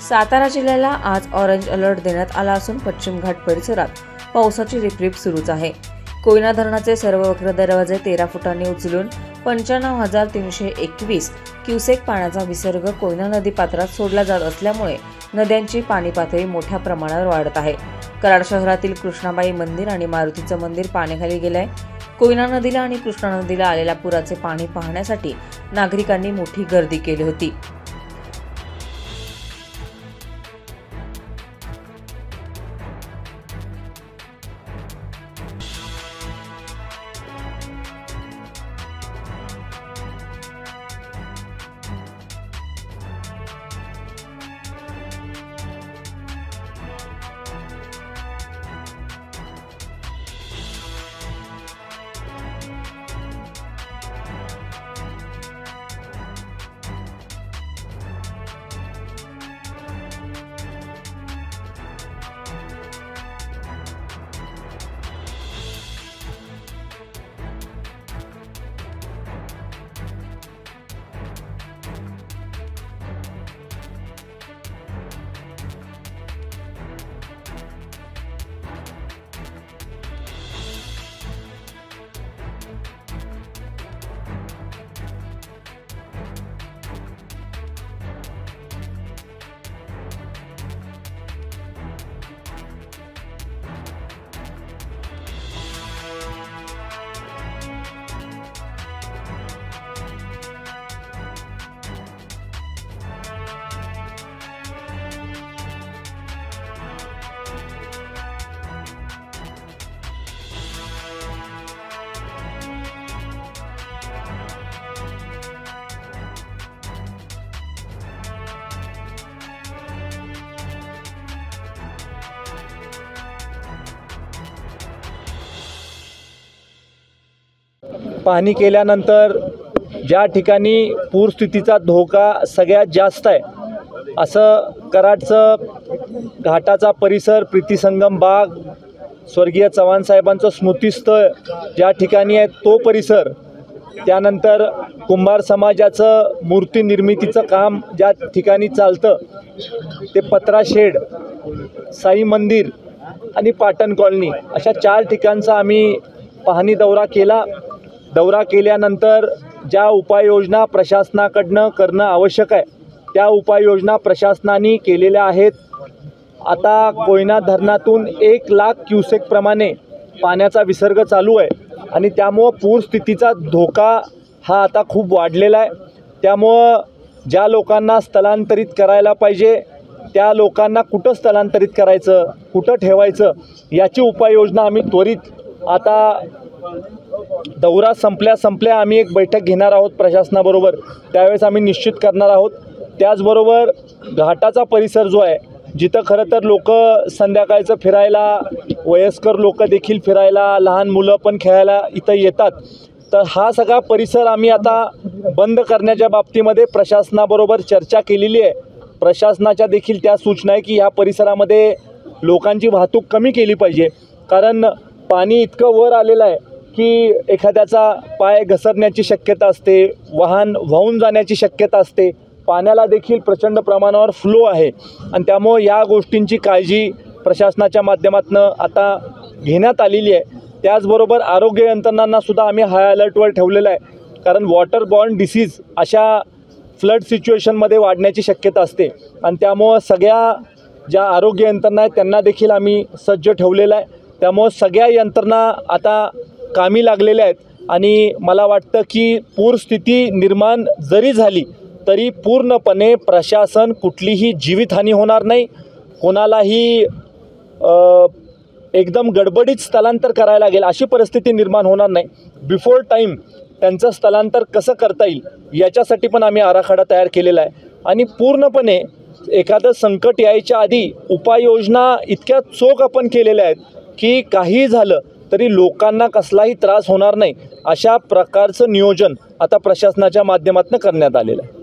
सातारा जिल्ह्याला आज orange alert देण्यात आला असून पश्चिम घाट परिसरात पावसाची रिपरिप सुरूच आहे। कोयना धरणाचे सर्व वक्र दरवाजे 13 फुटांनी उचलून 95,321 क्युसेक पाण्याचा विसर्ग कोयना नदी पात्रात सोडला जात असल्यामुळे नद्यांची पाणी पातळी मोठ्या प्रमाणावर वाढत आहे। कराड शहरातील कृष्णाबाई मंदिर आणि मारुतीचं मंदिर पाण्याखाली गेलंय। कोयना नदीला आणि कृष्णा नदीला आलेल्या पुराचे पाणी पाहण्यासाठी नागरिकांनी मोठी गर्दी केली होती। पाहणी केल्यानंतर ज्या ठिकाणी पूरस्थितीचा धोका सगळ्यात जास्त आहे असं कराडचं घाटाचा परिसर, प्रीतिसंगम बाग, स्वर्गीय चव्हाण साहेबांचं स्मृतिस्थळ ज्या ठिकाणी आहे तो परिसर, त्यानंतर कुंभार समाजाचं मूर्ती निर्मितीचं काम ज्या ठिकाणी चालतं ते पत्रा शेड, साई मंदिर आणि पाटण कॉलनी अशा 4 ठिकाणचा आम्ही पाहणी दौरा केला। दौरा केल्यानंतर ज्या उपाययोजना प्रशासनाकडनं करणं आवश्यक आहे त्या उपाययोजना प्रशासनाने केलेल्या आहेत। आता कोयना धरणातून 1 लाख क्युसेक प्रमाणे पाण्याचा विसर्ग चालू आहे आणि त्यामुळं पूरस्थितीचा धोका हा आता खूप वाढलेला आहे। त्यामुळं ज्या लोकांना स्थलांतरित करायला पाहिजे त्या लोकांना कुठं स्थलांतरित करायचं, कुठं ठेवायचं याची उपाययोजना आम्ही त्वरित आता दौरा संपल्या आम्ही एक बैठक घेणार आहोत प्रशासनाबरोबर, त्यावेळेस आम्ही निश्चित करणार आहोत। त्याचबरोबर घाटाचा परिसर जो आहे जिथं खरं तर लोक संध्याकाळचं फिरायला, वयस्कर लोक देखील फिरायला, लहान मुलं पण खेळायला इथं येतात, तर हा सगळा परिसर आम्ही आता बंद करण्याच्या बाबतीमध्ये प्रशासनाबरोबर चर्चा केलेली आहे। प्रशासनाच्या देखील त्या सूचना आहे की ह्या परिसरामध्ये लोकांची वाहतूक कमी केली पाहिजे, कारण पाणी इतकं वर आलेलं आहे की एखाद्याचा पाय घसरण्याची शक्यता असते, वाहन वाहून जाण्याची शक्यता असते, पाण्याला देखील प्रचंड प्रमाणावर फ्लो आहे आणि त्यामुळे या गोष्टींची काळजी प्रशासनाच्या माध्यमातून आता घेण्यात आलेली आहे। त्याचबरोबर आरोग्य यंत्रणांनासुद्धा आम्ही हाय अलर्टवर ठेवलेलं आहे, कारण वॉटर बॉर्न डिसीज अशा फ्लड सिच्युएशनमध्ये वाढण्याची शक्यता असते आणि त्यामुळं सगळ्या ज्या आरोग्य यंत्रणा आहेत त्यांना देखील आम्ही सज्ज ठेवलेलं आहे। त्यामुळं सगळ्या यंत्रणा आता कामी लागलेल्या आहेत आणि मला वाटतं की पूरस्थिती निर्माण जरी झाली तरी पूर्णपणे प्रशासन कुठलीही जीवितहानी होणार नाही, कोणालाही एकदम गडबडीत स्थलांतर करायला लागेल अशी परिस्थिती निर्माण होणार नाही। बिफोर टाईम त्यांचं स्थलांतर कसं करता येईल याच्यासाठी पण आम्ही आराखडा तयार केलेला आहे आणि पूर्णपणे एखादं संकट यायच्या आधी उपाययोजना इतक्या चोख आपण केलेल्या आहेत की काही झालं तरी लोकांना कसलाही त्रास होणार नाही अशा प्रकारचं नियोजन आता प्रशासनाच्या माध्यमातून करण्यात आलेलं आहे।